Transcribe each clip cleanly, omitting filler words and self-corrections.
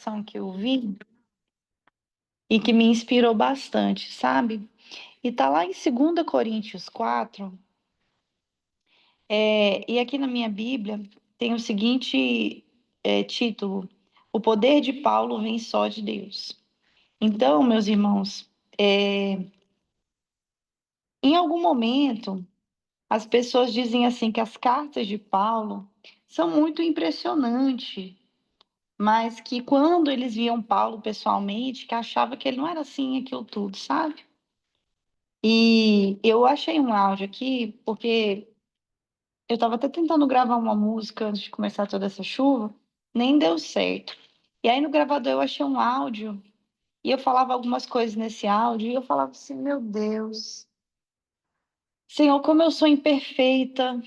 pregação que eu vi e que me inspirou bastante, sabe? E tá lá em 2 Coríntios 4, e aqui na minha Bíblia tem o seguinte título: O poder de Paulo vem só de Deus. Então, meus irmãos, em algum momento, as pessoas dizem assim que as cartas de Paulo são muito impressionantes, mas que quando eles viam Paulo pessoalmente, que achava que ele não era assim aquilo tudo, sabe? E eu achei um áudio aqui, porque eu estava até tentando gravar uma música antes de começar toda essa chuva, nem deu certo. E aí no gravador eu achei um áudio, e eu falava algumas coisas nesse áudio, e eu falava assim: meu Deus, Senhor, como eu sou imperfeita,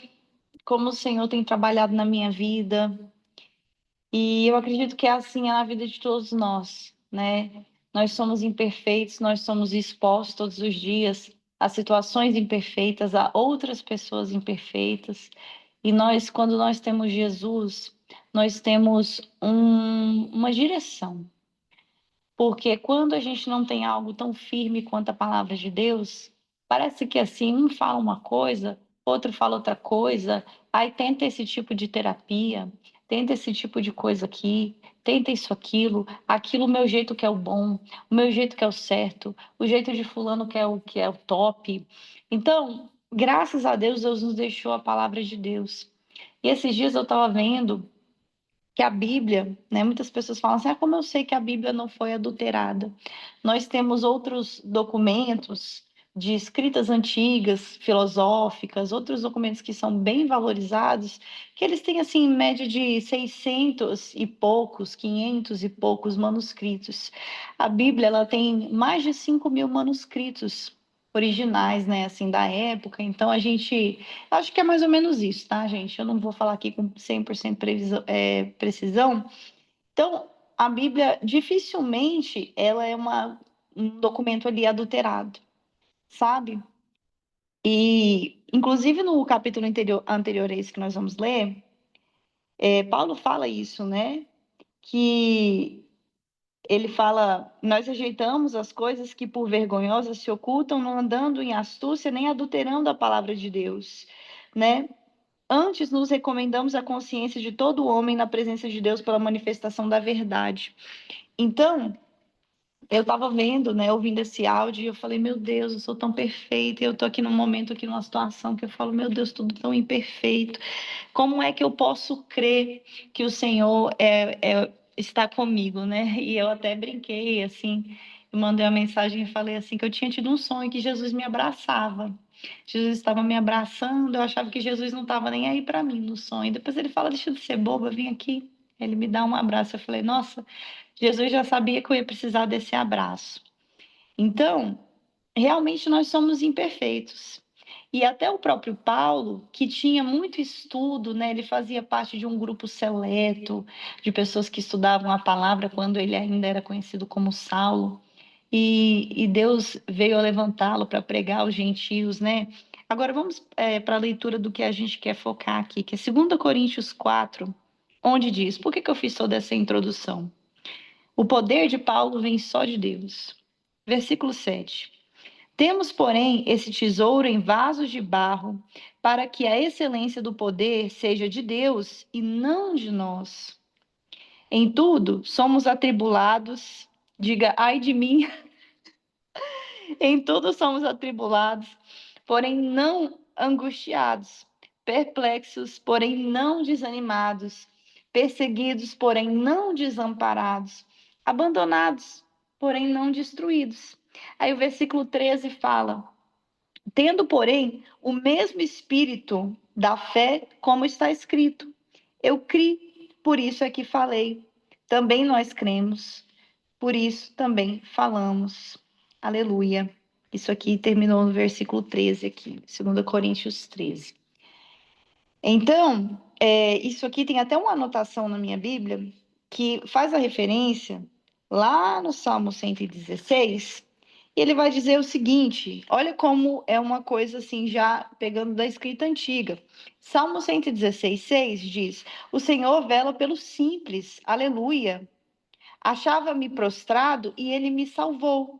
como o Senhor tem trabalhado na minha vida. E eu acredito que é assim na vida de todos nós, né? Nós somos imperfeitos, nós somos expostos todos os dias a situações imperfeitas, a outras pessoas imperfeitas. E nós, quando nós temos Jesus, nós temos uma direção. Porque quando a gente não tem algo tão firme quanto a palavra de Deus, parece que assim, um fala uma coisa, outro fala outra coisa, aí tenta esse tipo de terapia, tenta esse tipo de coisa aqui, tenta isso, aquilo, o meu jeito que é o bom, o meu jeito que é o certo, o jeito de fulano que é o top. Então, graças a Deus, Deus nos deixou a palavra de Deus. E esses dias eu estava vendo que a Bíblia, né? Muitas pessoas falam assim: como eu sei que a Bíblia não foi adulterada? Nós temos outros documentos de escritas antigas, filosóficas, outros documentos que são bem valorizados, que eles têm, assim, em média de 600 e poucos, 500 e poucos manuscritos. A Bíblia, ela tem mais de 5.000 manuscritos originais, né, assim, da época. Então, acho que é mais ou menos isso, tá, gente? Eu não vou falar aqui com 100% precisão. Então, a Bíblia, dificilmente, ela é um documento ali adulterado, sabe? E, inclusive, no capítulo anterior a esse que nós vamos ler, Paulo fala isso, né? Que ele fala: nós rejeitamos as coisas que por vergonhosas se ocultam, não andando em astúcia, nem adulterando a palavra de Deus, né? Antes nos recomendamos a consciência de todo homem na presença de Deus pela manifestação da verdade. Então, eu estava vendo, né, ouvindo esse áudio, e eu falei: meu Deus, eu sou tão perfeita, e eu tô aqui num momento, aqui numa situação que eu falo: meu Deus, tudo tão imperfeito. Como é que eu posso crer que o Senhor está comigo, né? E eu até brinquei, assim, eu mandei uma mensagem e falei assim, que eu tinha tido um sonho que Jesus me abraçava. Jesus estava me abraçando, eu achava que Jesus não estava nem aí para mim no sonho. Depois ele fala: deixa de ser boba, vem aqui. Ele me dá um abraço. Eu falei: nossa, Jesus já sabia que eu ia precisar desse abraço. Então, realmente nós somos imperfeitos. E até o próprio Paulo, que tinha muito estudo, né? Ele fazia parte de um grupo seleto de pessoas que estudavam a palavra quando ele ainda era conhecido como Saulo. E Deus veio a levantá-lo para pregar aos gentios, né? Agora vamos para a leitura do que a gente quer focar aqui, que é 2 Coríntios 4, onde diz: por que eu fiz toda essa introdução? O poder de Paulo vem só de Deus. Versículo 7. Temos, porém, esse tesouro em vasos de barro, para que a excelência do poder seja de Deus e não de nós. Em tudo somos atribulados, diga ai de mim, em tudo somos atribulados, porém não angustiados, perplexos, porém não desanimados, perseguidos, porém não desamparados, abandonados, porém não destruídos. Aí o versículo 13 fala: tendo, porém, o mesmo espírito da fé, como está escrito: eu criei, por isso é que falei. Também nós cremos, por isso também falamos. Aleluia. Isso aqui terminou no versículo 13 aqui, 2 Coríntios 13. Então, isso aqui tem até uma anotação na minha Bíblia que faz a referência lá no Salmo 116. E ele vai dizer o seguinte: olha como é uma coisa assim, já pegando da escrita antiga. Salmo 116, 6 diz: o Senhor vela pelo simples, aleluia. Achava-me prostrado e ele me salvou.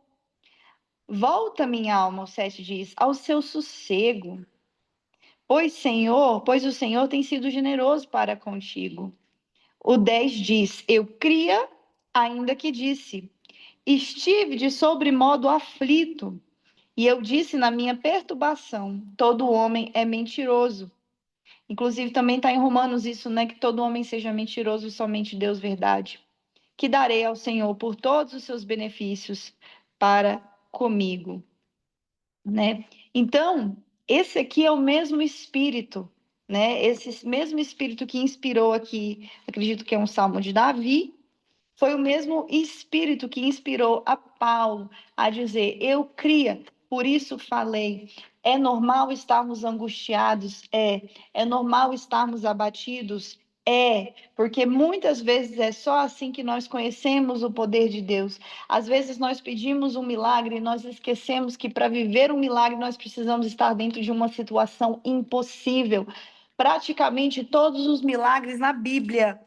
Volta, minha alma, o 7 diz, ao seu sossego, pois o Senhor tem sido generoso para contigo. O 10 diz, eu cria, ainda que disse, estive de sobremodo aflito, e eu disse na minha perturbação, todo homem é mentiroso. Inclusive também está em Romanos isso, né, que todo homem seja mentiroso e somente Deus verdade. Que darei ao Senhor por todos os seus benefícios para comigo, né? Então, esse aqui é o mesmo espírito, né? Esse mesmo espírito que inspirou aqui, acredito que é um salmo de Davi, foi o mesmo espírito que inspirou a Paulo a dizer: eu cria, por isso falei. É normal estarmos angustiados? É normal estarmos abatidos? Porque muitas vezes é só assim que nós conhecemos o poder de Deus. Às vezes nós pedimos um milagre e nós esquecemos que para viver um milagre nós precisamos estar dentro de uma situação impossível. Praticamente todos os milagres na Bíblia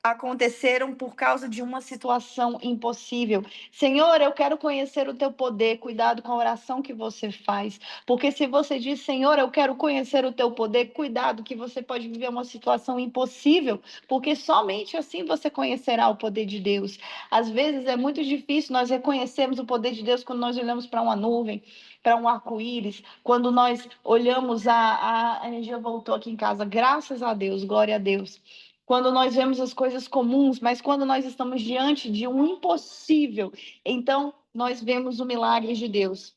aconteceram por causa de uma situação impossível. Senhor, eu quero conhecer o teu poder. Cuidado com a oração que você faz, porque se você diz, Senhor, eu quero conhecer o teu poder, cuidado que você pode viver uma situação impossível, porque somente assim você conhecerá o poder de Deus. Às vezes é muito difícil nós reconhecermos o poder de Deus quando nós olhamos para uma nuvem, para um arco-íris, quando nós olhamos a energia voltou aqui em casa, graças a Deus, glória a Deus. Quando nós vemos as coisas comuns, mas quando nós estamos diante de um impossível, então nós vemos o milagre de Deus.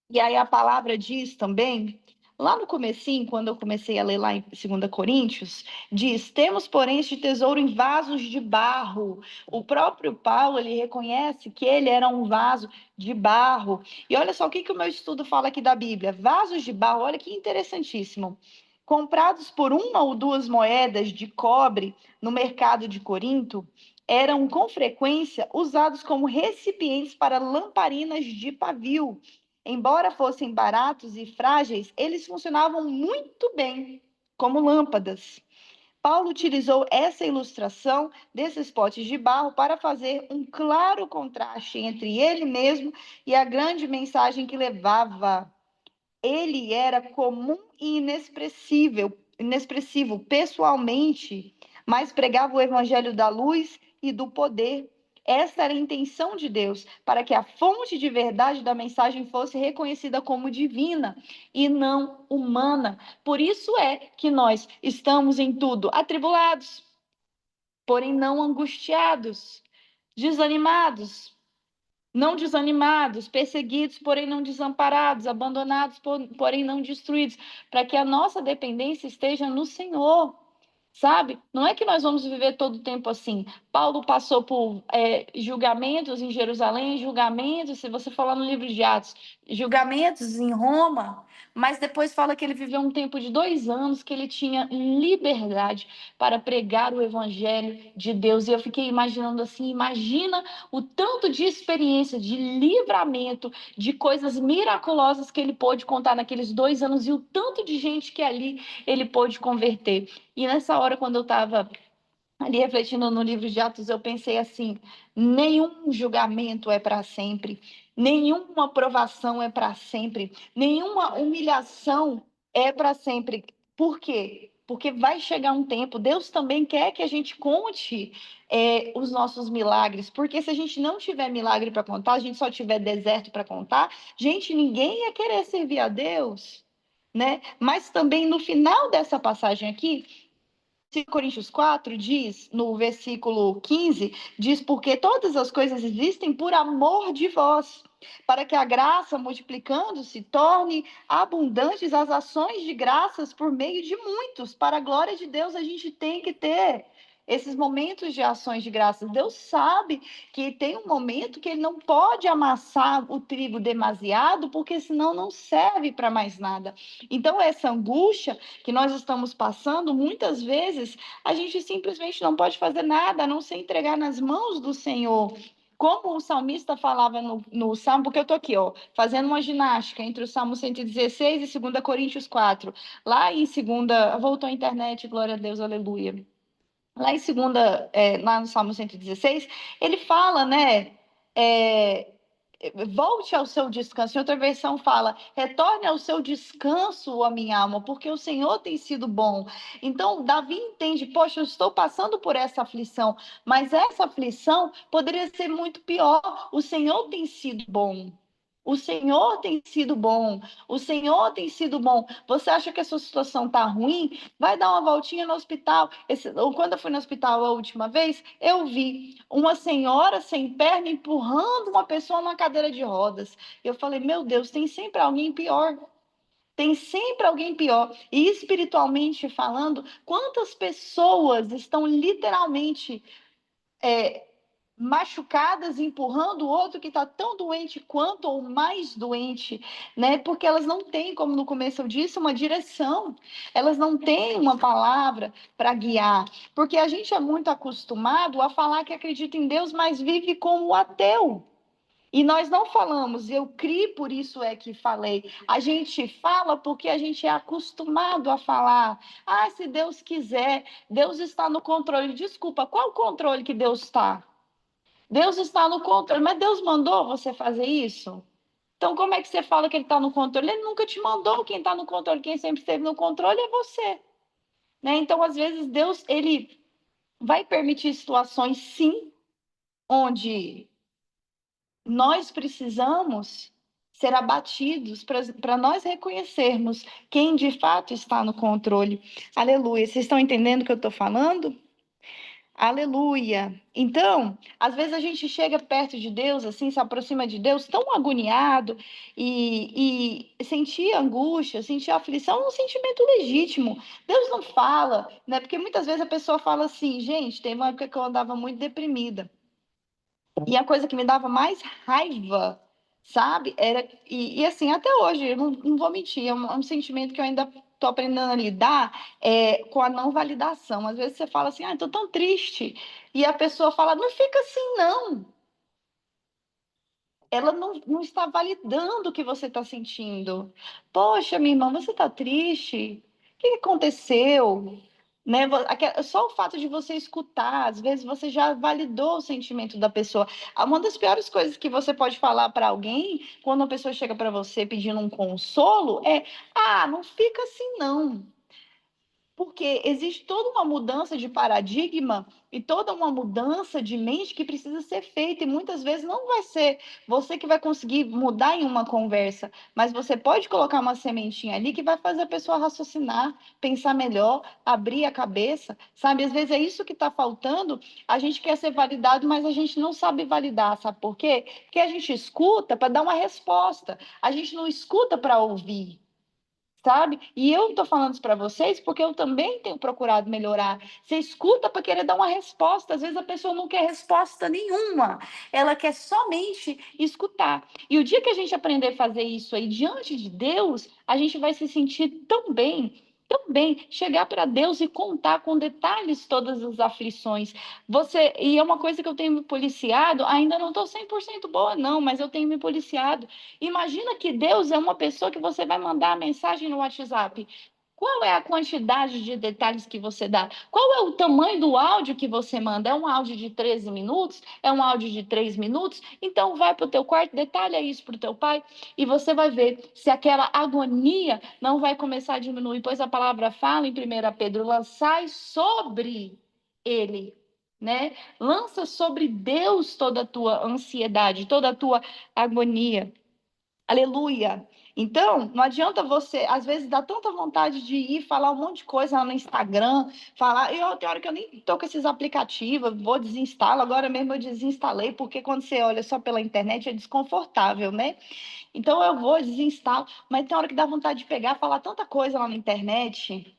E aí a palavra diz também, lá no comecinho, quando eu comecei a ler lá em 2 Coríntios, diz, temos, porém, este tesouro em vasos de barro. O próprio Paulo, ele reconhece que ele era um vaso de barro. E olha só o que o meu estudo fala aqui da Bíblia. Vasos de barro, olha que interessantíssimo. Comprados por 1 ou 2 moedas de cobre no mercado de Corinto, eram com frequência usados como recipientes para lamparinas de pavio. Embora fossem baratos e frágeis, eles funcionavam muito bem como lâmpadas. Paulo utilizou essa ilustração desses potes de barro para fazer um claro contraste entre ele mesmo e a grande mensagem que levava. Ele era comum e inexpressivo pessoalmente, mas pregava o evangelho da luz e do poder. Essa era a intenção de Deus, para que a fonte de verdade da mensagem fosse reconhecida como divina e não humana. Por isso é que nós estamos em tudo atribulados, porém não angustiados, desanimados, não desanimados, perseguidos, porém não desamparados, abandonados, porém não destruídos, para que a nossa dependência esteja no Senhor. Sabe? Não é que nós vamos viver todo o tempo assim. Paulo passou por julgamentos em Jerusalém, julgamentos, se você falar no livro de Atos, julgamentos em Roma, mas depois fala que ele viveu um tempo de 2 anos que ele tinha liberdade para pregar o evangelho de Deus. E eu fiquei imaginando assim, imagina o tanto de experiência, de livramento, de coisas miraculosas que ele pôde contar naqueles 2 anos e o tanto de gente que ali ele pôde converter. E nessa hora, quando eu estava ali refletindo no livro de Atos, eu pensei assim: nenhum julgamento é para sempre, nenhuma provação é para sempre, nenhuma humilhação é para sempre. Por quê? Porque vai chegar um tempo, Deus também quer que a gente conte os nossos milagres, porque se a gente não tiver milagre para contar, a gente só tiver deserto para contar, gente, ninguém ia querer servir a Deus, né? Mas também no final dessa passagem aqui, 2 Coríntios 4 diz, no versículo 15, diz, porque todas as coisas existem por amor de vós, para que a graça, multiplicando-se, torne abundantes as ações de graças por meio de muitos. Para a glória de Deus, a gente tem que ter esses momentos de ações de graças. Deus sabe que tem um momento que ele não pode amassar o trigo demasiado, porque senão não serve para mais nada. Então, essa angústia que nós estamos passando, muitas vezes, a gente simplesmente não pode fazer nada, a não ser entregar nas mãos do Senhor. Como o salmista falava no Salmo, porque eu estou aqui, fazendo uma ginástica entre o Salmo 116 e 2 Coríntios 4. Lá em segunda, voltou à internet, glória a Deus, aleluia. lá em segunda, lá no Salmo 116, ele fala, né? é, Volte ao seu descanso. Em outra versão fala: retorne ao seu descanso, a minha alma, porque o Senhor tem sido bom. Então, Davi entende: poxa, eu estou passando por essa aflição, mas essa aflição poderia ser muito pior. O Senhor tem sido bom. O Senhor tem sido bom. O Senhor tem sido bom. Você acha que a sua situação está ruim? Vai dar uma voltinha no hospital. Quando eu fui no hospital a última vez, eu vi uma senhora sem perna empurrando uma pessoa numa cadeira de rodas. Eu falei, meu Deus, tem sempre alguém pior. Tem sempre alguém pior. E espiritualmente falando, quantas pessoas estão literalmente machucadas, empurrando o outro que está tão doente quanto ou mais doente, né? Porque elas não têm, como no começo eu disse, uma direção, elas não têm uma palavra para guiar, porque a gente é muito acostumado a falar que acredita em Deus, mas vive como ateu. E nós não falamos, eu criei, por isso é que falei. A gente fala porque a gente é acostumado a falar. Ah, se Deus quiser, Deus está no controle. Desculpa, qual o controle que Deus está? Deus está no controle, mas Deus mandou você fazer isso? Então, como é que você fala que ele está no controle? Ele nunca te mandou. Quem está no controle, quem sempre esteve no controle é você. Né? Então, às vezes, Deus ele vai permitir situações, sim, onde nós precisamos ser abatidos para nós reconhecermos quem de fato está no controle. Aleluia. Vocês estão entendendo o que eu estou falando? Aleluia. Então, às vezes a gente chega perto de Deus, assim, se aproxima de Deus tão agoniado e sentir angústia, sentir aflição é um sentimento legítimo. Deus não fala, né? Porque muitas vezes a pessoa fala assim, gente, tem uma época que eu andava muito deprimida. E a coisa que me dava mais raiva, sabe? Era, assim, até hoje, eu não vou mentir, é um sentimento que eu ainda estou aprendendo a lidar com a não validação. Às vezes você fala assim, ah, estou tão triste. E a pessoa fala, não fica assim, não. Ela não está validando o que você está sentindo. Poxa, minha irmã, você está triste? O que aconteceu? Né? Só o fato de você escutar, às vezes você já validou o sentimento da pessoa. Uma das piores coisas que você pode falar para alguém, quando uma pessoa chega para você pedindo um consolo, é: ah, não fica assim, não. Porque existe toda uma mudança de paradigma e toda uma mudança de mente que precisa ser feita, e muitas vezes não vai ser você que vai conseguir mudar em uma conversa, mas você pode colocar uma sementinha ali que vai fazer a pessoa raciocinar, pensar melhor, abrir a cabeça, sabe? Às vezes é isso que está faltando. A gente quer ser validado, mas a gente não sabe validar, sabe por quê? Porque a gente escuta para dar uma resposta, a gente não escuta para ouvir, sabe? E eu estou falando isso para vocês porque eu também tenho procurado melhorar. Você escuta para querer dar uma resposta. Às vezes a pessoa não quer resposta nenhuma. Ela quer somente escutar. E o dia que a gente aprender a fazer isso aí diante de Deus, a gente vai se sentir tão bem. Tão bem, chegar para Deus e contar com detalhes todas as aflições. E é uma coisa que eu tenho me policiado, ainda não estou 100% boa, não, mas eu tenho me policiado. Imagina que Deus é uma pessoa que você vai mandar a mensagem no WhatsApp. Qual é a quantidade de detalhes que você dá? Qual é o tamanho do áudio que você manda? É um áudio de 13 minutos? É um áudio de 3 minutos? Então vai para o teu quarto, detalha isso para o teu pai e você vai ver se aquela agonia não vai começar a diminuir, pois a palavra fala em 1 Pedro, lançai sobre ele, né? Lança sobre Deus toda a tua ansiedade, toda a tua agonia. Aleluia. Então, não adianta você, às vezes dá tanta vontade de ir falar um monte de coisa lá no Instagram, falar, tem hora que eu nem tô com esses aplicativos, vou desinstalo, agora mesmo eu desinstalei, porque quando você olha só pela internet é desconfortável, né? Então eu vou, desinstalo, mas tem hora que dá vontade de pegar, falar tanta coisa lá na internet,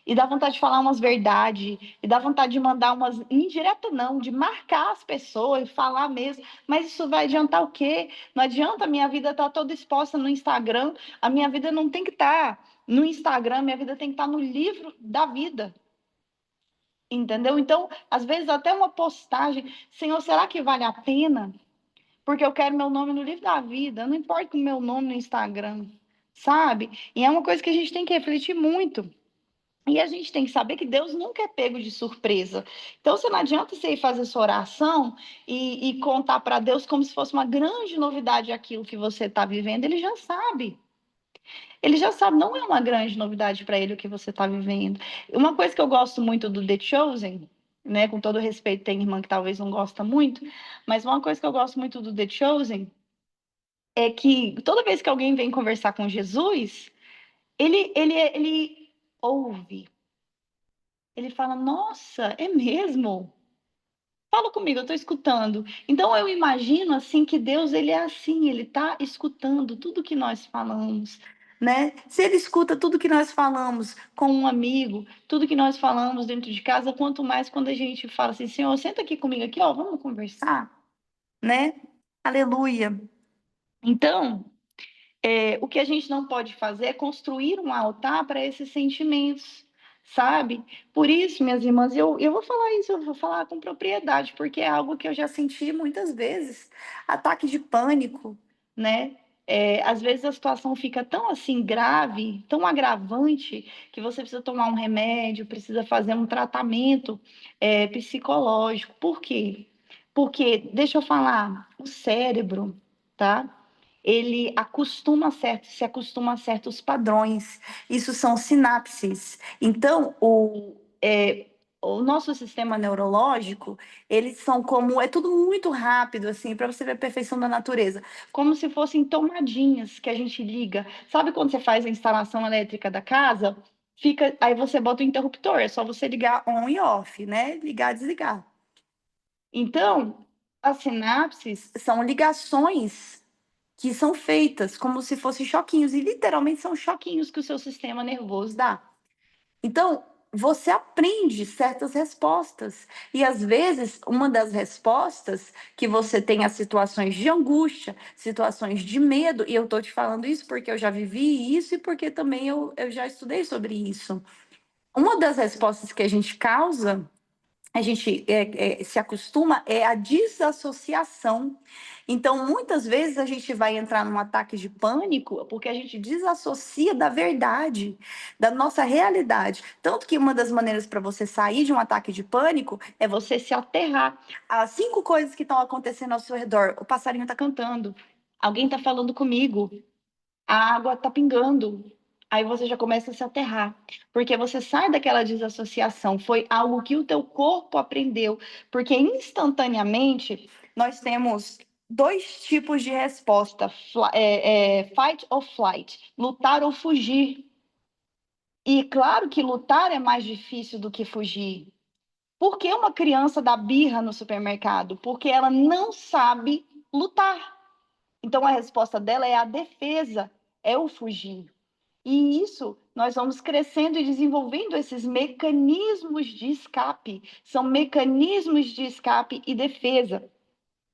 e dá vontade de falar umas verdades, e dá vontade de mandar umas indireta não, de marcar as pessoas e falar mesmo. Mas isso vai adiantar o quê? Não adianta a minha vida estar toda exposta no Instagram. A minha vida não tem que estar no Instagram, minha vida tem que estar no livro da vida. Entendeu? Então, às vezes até uma postagem, Senhor, será que vale a pena? Porque eu quero meu nome no livro da vida, não importa o meu nome no Instagram, sabe? E é uma coisa que a gente tem que refletir muito. E a gente tem que saber que Deus nunca é pego de surpresa. Então, você não adianta você ir fazer sua oração e contar para Deus como se fosse uma grande novidade aquilo que você está vivendo. Ele já sabe. Ele já sabe, não é uma grande novidade para ele o que você está vivendo. Uma coisa que eu gosto muito do The Chosen, né? Com todo respeito, tem irmã que talvez não gosta muito, mas uma coisa que eu gosto muito do The Chosen é que toda vez que alguém vem conversar com Jesus, ele ouve. Ele fala, nossa, é mesmo? Fala comigo, eu estou escutando. Então eu imagino assim que Deus ele é assim, ele está escutando tudo que nós falamos, né? Se ele escuta tudo que nós falamos com um amigo, tudo que nós falamos dentro de casa, quanto mais quando a gente fala assim, Senhor, senta aqui comigo aqui, ó, vamos conversar, né? Aleluia. Então, o que a gente não pode fazer é construir um altar para esses sentimentos, sabe? Por isso, minhas irmãs, eu vou falar isso, eu vou falar com propriedade, porque é algo que eu já senti muitas vezes, ataque de pânico, né? Às vezes a situação fica tão assim grave, tão agravante, que você precisa tomar um remédio, precisa fazer um tratamento psicológico. Por quê? Porque, deixa eu falar, o cérebro, tá? Ele se acostuma a certos padrões. Isso são sinapses. Então, o nosso sistema neurológico, eles são como, é tudo muito rápido, assim, para você ver a perfeição da natureza, como se fossem tomadinhas que a gente liga. Sabe quando você faz a instalação elétrica da casa? Fica, aí você bota o interruptor, é só você ligar on e off, né? Ligar, desligar. Então, as sinapses são ligações que são feitas como se fossem choquinhos, e literalmente são choquinhos que o seu sistema nervoso dá. Então, você aprende certas respostas, e às vezes uma das respostas que você tem a situações de angústia, situações de medo, e eu estou te falando isso porque eu já vivi isso e porque também eu já estudei sobre isso. Uma das respostas que a gente se acostuma é a desassociação. Então, muitas vezes a gente vai entrar num ataque de pânico porque a gente desassocia da verdade, da nossa realidade. Tanto que uma das maneiras para você sair de um ataque de pânico é você se aterrar. As 5 coisas que estão acontecendo ao seu redor: o passarinho está cantando, alguém está falando comigo, a água está pingando. Aí você já começa a se aterrar, porque você sai daquela desassociação, foi algo que o teu corpo aprendeu, porque instantaneamente nós temos 2 tipos de resposta, fight or flight, lutar ou fugir. E claro que lutar é mais difícil do que fugir. Por que uma criança dá birra no supermercado? Porque ela não sabe lutar. Então a resposta dela é a defesa, é o fugir. E isso nós vamos crescendo e desenvolvendo esses mecanismos de escape. São mecanismos de escape e defesa.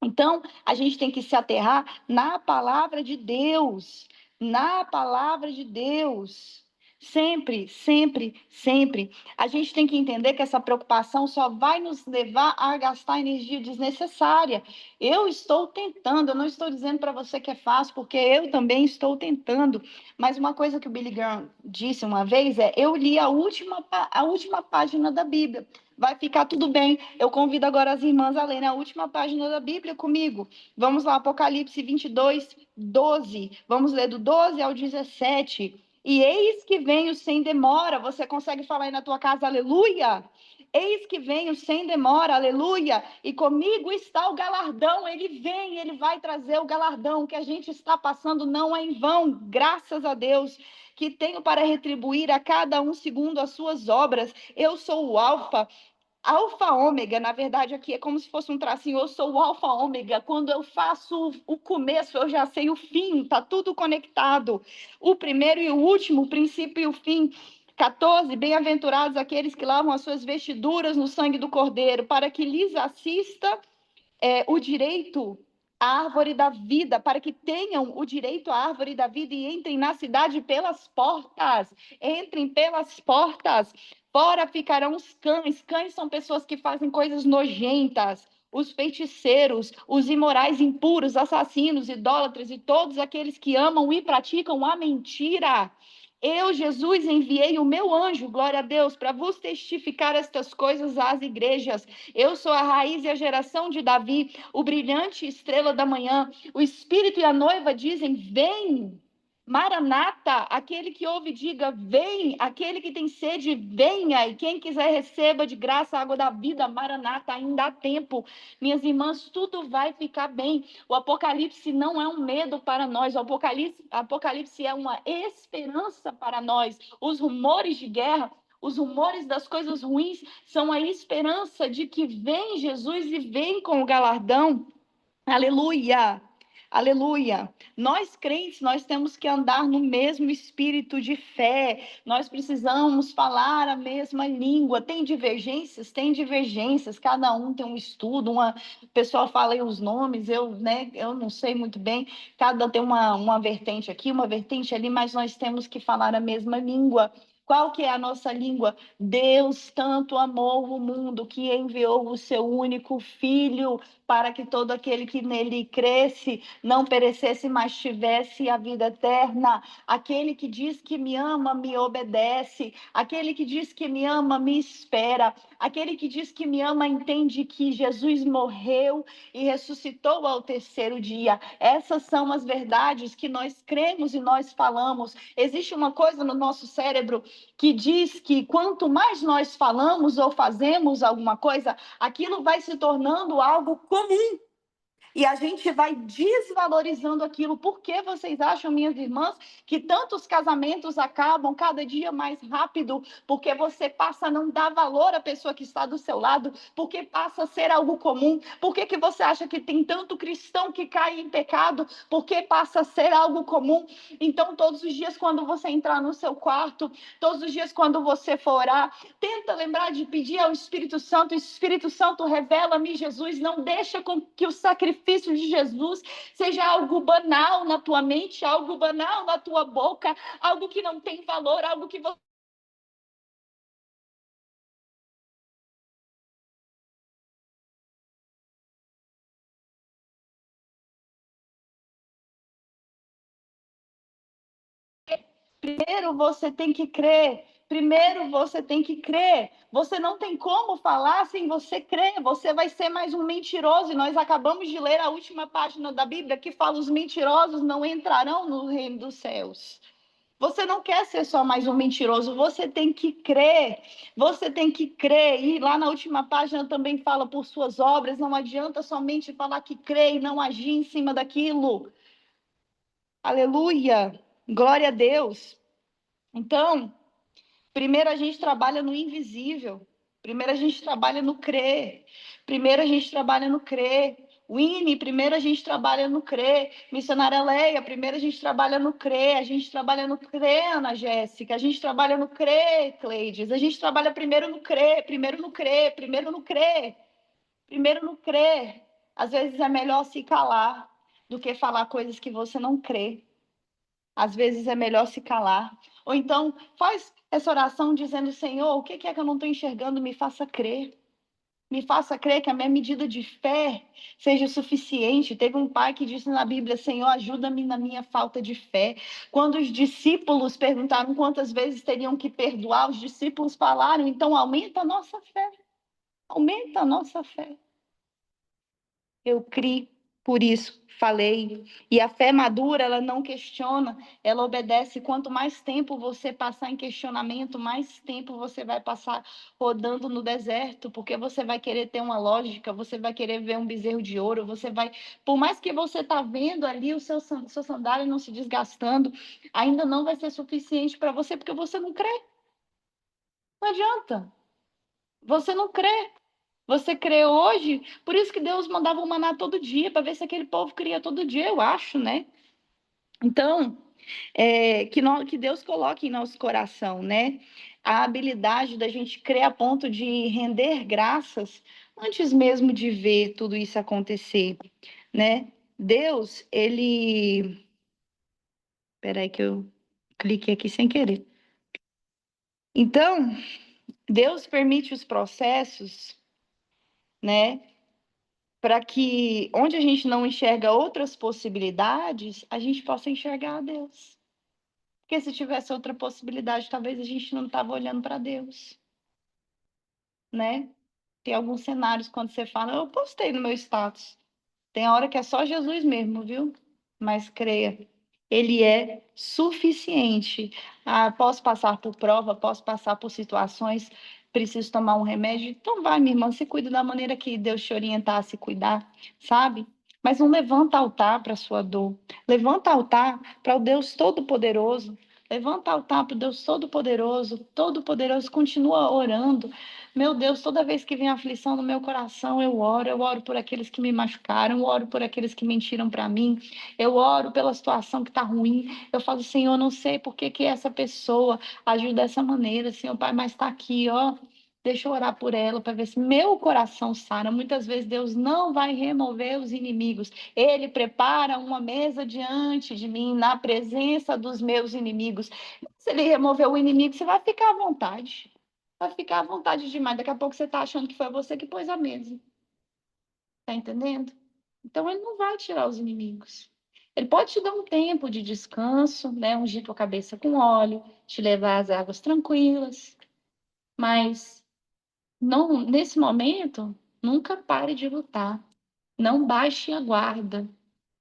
Então, a gente tem que se aterrar na palavra de Deus, na palavra de Deus. Sempre, sempre, sempre. A gente tem que entender que essa preocupação só vai nos levar a gastar energia desnecessária. Eu estou tentando, eu não estou dizendo para você que é fácil, porque eu também estou tentando. Mas uma coisa que o Billy Graham disse uma vez é: eu li a última página da Bíblia. Vai ficar tudo bem. Eu convido agora as irmãs a lerem a última página da Bíblia comigo. Vamos lá, Apocalipse 22, 12. Vamos ler do 12 ao 17. E eis que venho sem demora. Você consegue falar aí na tua casa, aleluia? Eis que venho sem demora, aleluia. E comigo está o galardão. Ele vem, ele vai trazer o galardão. O que a gente está passando não é em vão, graças a Deus, que tenho para retribuir a cada um segundo as suas obras. Eu sou o Alfa, Alfa ômega, na verdade, aqui é como se fosse um tracinho. Eu sou o alfa ômega. Quando eu faço o começo, eu já sei o fim. Tá tudo conectado. O primeiro e o último, o princípio e o fim. 14. Bem-aventurados aqueles que lavam as suas vestiduras no sangue do Cordeiro, para que lhes assista o direito à árvore da vida, para que tenham o direito à árvore da vida e entrem na cidade pelas portas. Entrem pelas portas. Fora ficarão os cães. Cães são pessoas que fazem coisas nojentas. Os feiticeiros, os imorais impuros, assassinos, idólatras e todos aqueles que amam e praticam a mentira. Eu, Jesus, enviei o meu anjo, glória a Deus, para vos testificar estas coisas às igrejas. Eu sou a raiz e a geração de Davi, o brilhante estrela da manhã. O Espírito e a noiva dizem: vem. Maranata, aquele que ouve, diga: vem. Aquele que tem sede, venha. E quem quiser, receba de graça a água da vida. Maranata, ainda há tempo. Minhas irmãs, tudo vai ficar bem. O Apocalipse não é um medo para nós. O Apocalipse é uma esperança para nós. Os rumores de guerra, os rumores das coisas ruins, são a esperança de que vem Jesus e vem com o galardão. Aleluia! Aleluia! Nós crentes, nós temos que andar no mesmo espírito de fé. Nós precisamos falar a mesma língua. Tem divergências? Tem divergências. Cada um tem um estudo. O pessoal fala aí os nomes, eu não sei muito bem. Cada tem uma vertente aqui, uma vertente ali, mas nós temos que falar a mesma língua. Qual que é a nossa língua? Deus tanto amou o mundo que enviou o seu único filho para que todo aquele que nele cresce não perecesse, mas tivesse a vida eterna. Aquele que diz que me ama, me obedece. Aquele que diz que me ama, me espera. Aquele que diz que me ama, entende que Jesus morreu e ressuscitou ao terceiro dia. Essas são as verdades que nós cremos e nós falamos. Existe uma coisa no nosso cérebro que diz que quanto mais nós falamos ou fazemos alguma coisa, aquilo vai se tornando algo comum. E a gente vai desvalorizando aquilo. Por que vocês acham, minhas irmãs, que tantos casamentos acabam cada dia mais rápido? Porque você passa a não dar valor à pessoa que está do seu lado, porque passa a ser algo comum. Por que você acha que tem tanto cristão que cai em pecado? Porque passa a ser algo comum. Então, todos os dias, quando você entrar no seu quarto, todos os dias, quando você for orar, tenta lembrar de pedir ao Espírito Santo. Espírito Santo, revela-me Jesus. Não deixa com que o sacrifício de Jesus seja algo banal na tua mente, algo banal na tua boca, algo que não tem valor, algo que você primeiro você tem que crer. Primeiro você tem que crer. Você não tem como falar sem você crer. Você vai ser mais um mentiroso. E nós acabamos de ler a última página da Bíblia que fala: os mentirosos não entrarão no reino dos céus. Você não quer ser só mais um mentiroso, você tem que crer, você tem que crer. E lá na última página também fala: por suas obras, não adianta somente falar que crê e não agir em cima daquilo. Aleluia, glória a Deus. Então, primeiro a gente trabalha no invisível. Primeiro a gente trabalha no crer. Primeiro a gente trabalha no crer. Winnie, primeiro a gente trabalha no crer. Missionária Leia, primeiro a gente trabalha no crer. A gente trabalha no crer, Ana Jéssica. A gente trabalha no crer, Cleides. A gente trabalha primeiro no crer, primeiro no crer, primeiro no crer. Primeiro no crer. Às vezes é melhor se calar do que falar coisas que você não crê. Às vezes é melhor se calar. Ou então, faz essa oração dizendo: Senhor, o que é que eu não estou enxergando? Me faça crer. Me faça crer que a minha medida de fé seja suficiente. Teve um pai que disse na Bíblia: Senhor, ajuda-me na minha falta de fé. Quando os discípulos perguntaram quantas vezes teriam que perdoar, os discípulos falaram: então aumenta a nossa fé. Aumenta a nossa fé. Eu criei, por isso falei. E a fé madura, ela não questiona, ela obedece. Quanto mais tempo você passar em questionamento, mais tempo você vai passar rodando no deserto, porque você vai querer ter uma lógica, você vai querer ver um bezerro de ouro, você vai, por mais que você está vendo ali o seu sandália não se desgastando, ainda não vai ser suficiente para você, porque você não crê. Não adianta. Você não crê. Você crê hoje, por isso que Deus mandava o maná todo dia, para ver se aquele povo cria todo dia, eu acho, né? Então, que Deus coloque em nosso coração, né? A habilidade da gente crer a ponto de render graças antes mesmo de ver tudo isso acontecer, né? Deus, ele. Peraí que eu cliquei aqui sem querer. Então, Deus permite os processos, né? Para que onde a gente não enxerga outras possibilidades, a gente possa enxergar a Deus. Porque se tivesse outra possibilidade, talvez a gente não estava olhando para Deus, né? Tem alguns cenários quando você fala, eu postei no meu status. Tem hora que é só Jesus mesmo, viu? Mas creia, Ele é suficiente. Ah, posso passar por prova, posso passar por situações, preciso tomar um remédio. Então vai, minha irmã, se cuida da maneira que Deus te orientar a se cuidar, sabe? Mas não levanta altar para a sua dor. Levanta altar para o Deus Todo-Poderoso. Levanta altar para o Deus Todo-Poderoso. Todo-Poderoso continua orando. Meu Deus, toda vez que vem aflição no meu coração, eu oro por aqueles que me machucaram, eu oro por aqueles que mentiram para mim, eu oro pela situação que está ruim. Eu falo, Senhor, não sei por que que essa pessoa agiu dessa maneira, Senhor Pai, mas está aqui, ó. Deixa eu orar por ela para ver se meu coração sara. Muitas vezes Deus não vai remover os inimigos. Ele prepara uma mesa diante de mim, na presença dos meus inimigos. Se ele remover o inimigo, você vai ficar à vontade. Vai ficar à vontade demais. Daqui a pouco você está achando que foi você que pôs a mesa. Tá entendendo? Então ele não vai tirar os inimigos. Ele pode te dar um tempo de descanso, né? Ungir tua cabeça com óleo, te levar às águas tranquilas, mas não, nesse momento, nunca pare de lutar. Não baixe a guarda.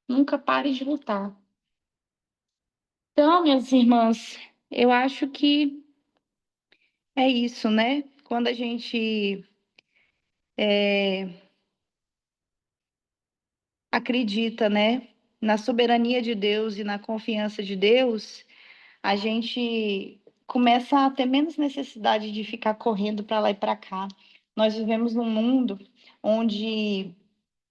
Nunca pare de lutar. Então, minhas irmãs, eu acho que é isso, né? Quando a gente acredita, né, na soberania de Deus e na confiança de Deus, a gente começa a ter menos necessidade de ficar correndo para lá e para cá. Nós vivemos num mundo onde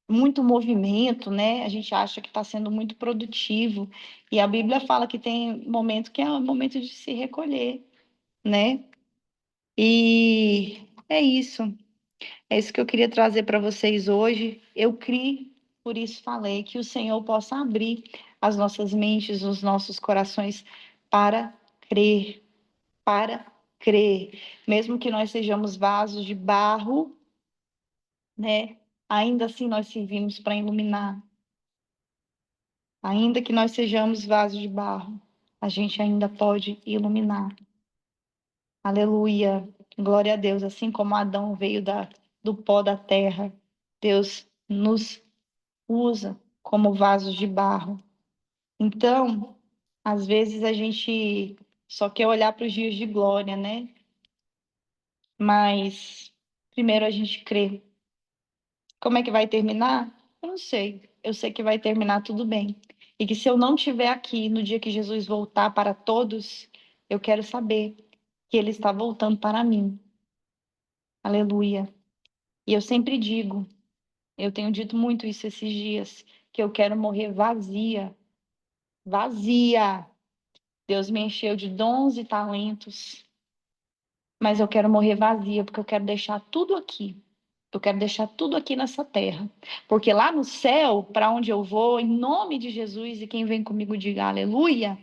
muito movimento, né? A gente acha que está sendo muito produtivo e a Bíblia fala que tem momento que é o momento de se recolher, né? E é isso. É isso que eu queria trazer para vocês hoje. Eu criei, por isso falei, que o Senhor possa abrir as nossas mentes, os nossos corações para crer, para crer. Mesmo que nós sejamos vasos de barro, né? Ainda assim nós servimos para iluminar. Ainda que nós sejamos vasos de barro, a gente ainda pode iluminar. Aleluia. Glória a Deus. Assim como Adão veio do pó da terra, Deus nos usa como vasos de barro. Então, às vezes a gente só quer olhar para os dias de glória, né? Mas primeiro a gente crê. Como é que vai terminar? Eu não sei. Eu sei que vai terminar tudo bem. E que se eu não estiver aqui no dia que Jesus voltar para todos, eu quero saber que ele está voltando para mim. Aleluia. E eu sempre digo, eu tenho dito muito isso esses dias, que eu quero morrer vazia. Vazia. Deus me encheu de dons e talentos, mas eu quero morrer vazia, porque eu quero deixar tudo aqui. Eu quero deixar tudo aqui nessa terra. Porque lá no céu, para onde eu vou, em nome de Jesus, e quem vem comigo diga aleluia,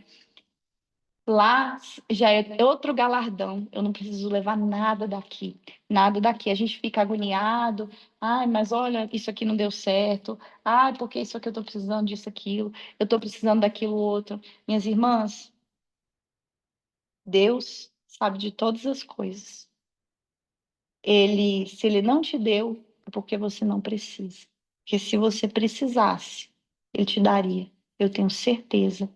lá já é outro galardão. Eu não preciso levar nada daqui. Nada daqui. A gente fica agoniado. Ai, mas olha, isso aqui não deu certo. Ai, porque isso aqui eu estou precisando disso, aquilo. Eu estou precisando daquilo outro. Minhas irmãs, Deus sabe de todas as coisas. Ele, se ele não te deu, é porque você não precisa. Porque se você precisasse, ele te daria. Eu tenho certeza.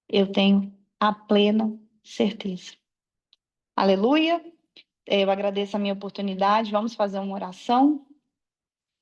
Eu tenho a plena certeza. Aleluia. Eu agradeço a minha oportunidade. Vamos fazer uma oração.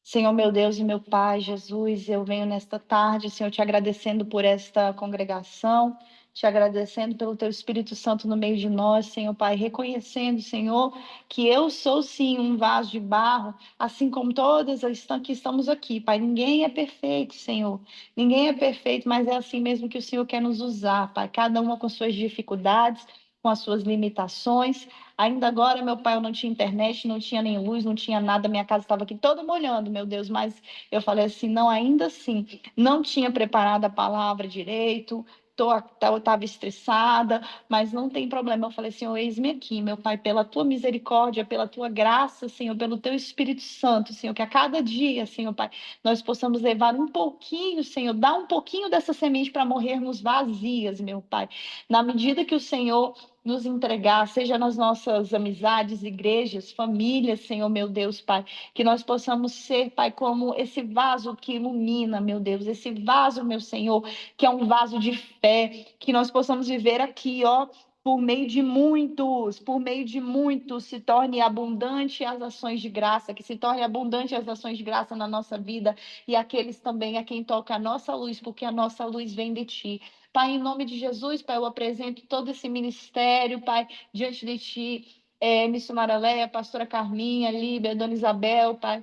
Senhor, meu Deus e meu Pai, Jesus, eu venho nesta tarde, Senhor, te agradecendo por esta congregação, te agradecendo pelo teu Espírito Santo no meio de nós, Senhor Pai, reconhecendo, Senhor, que eu sou sim um vaso de barro, assim como todas as que estamos aqui, Pai. Ninguém é perfeito, Senhor. Ninguém é perfeito, mas é assim mesmo que o Senhor quer nos usar, Pai. Cada uma com suas dificuldades, com as suas limitações. Ainda agora, meu pai, eu não tinha internet, não tinha nem luz, não tinha nada, minha casa estava aqui toda molhando, meu Deus, mas eu falei assim, não, ainda assim, não tinha preparado a palavra direito, estava estressada, mas não tem problema. Eu falei, Senhor, eis-me aqui, meu Pai, pela tua misericórdia, pela tua graça, Senhor, pelo teu Espírito Santo, Senhor, que a cada dia, Senhor, Pai, nós possamos levar um pouquinho, Senhor, dar um pouquinho dessa semente para morrermos vazias, meu Pai. Na medida que o Senhor nos entregar, seja nas nossas amizades, igrejas, famílias, Senhor, meu Deus, Pai, que nós possamos ser, Pai, como esse vaso que ilumina, meu Deus, esse vaso, meu Senhor, que é um vaso de fé, que nós possamos viver aqui, ó, por meio de muitos, se torne abundante as ações de graça, que se torne abundante as ações de graça na nossa vida e aqueles também a quem toca a nossa luz, porque a nossa luz vem de Ti. Pai, em nome de Jesus, Pai, eu apresento todo esse ministério, Pai, diante de Ti, missionária Leia, pastora Carminha, Líbia, Dona Isabel, Pai.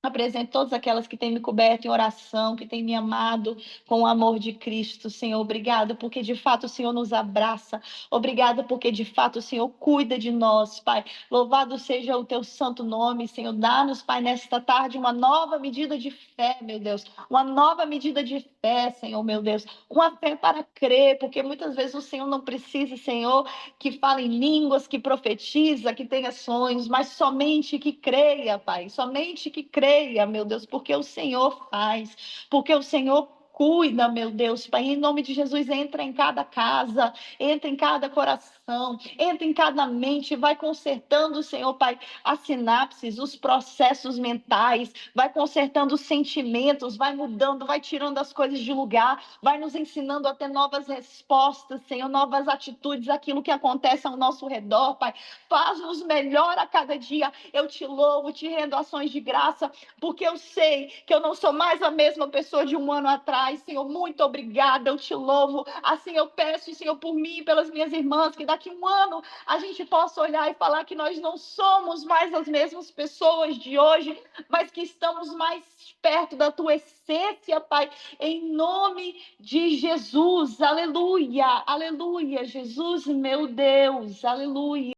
Apresento todas aquelas que têm me coberto em oração, que têm me amado com o amor de Cristo, Senhor. Obrigado, porque de fato o Senhor nos abraça. Obrigado, porque de fato o Senhor cuida de nós, Pai. Louvado seja o teu santo nome, Senhor. Dá-nos, Pai, nesta tarde uma nova medida de fé, meu Deus. Uma nova medida de fé, Senhor, meu Deus. Uma fé para crer, porque muitas vezes o Senhor não precisa, Senhor, que fale em línguas, que profetiza, que tenha sonhos, mas somente que creia, Pai. Somente que creia, meu Deus, porque o Senhor faz, porque o Senhor cuida, meu Deus, Pai, em nome de Jesus, entra em cada casa, entra em cada coração, entra em cada mente, vai consertando, Senhor, Pai, as sinapses, os processos mentais, vai consertando os sentimentos, vai mudando, vai tirando as coisas de lugar, vai nos ensinando a ter novas respostas, Senhor, novas atitudes, aquilo que acontece ao nosso redor, Pai, faz-nos melhor a cada dia. Eu te louvo, te rendo ações de graça, porque eu sei que eu não sou mais a mesma pessoa de um ano atrás, Senhor, muito obrigada, eu te louvo, assim eu peço, Senhor, por mim e pelas minhas irmãs, que daqui a um ano a gente possa olhar e falar que nós não somos mais as mesmas pessoas de hoje, mas que estamos mais perto da tua essência, Pai, em nome de Jesus, aleluia, aleluia, Jesus, meu Deus, aleluia.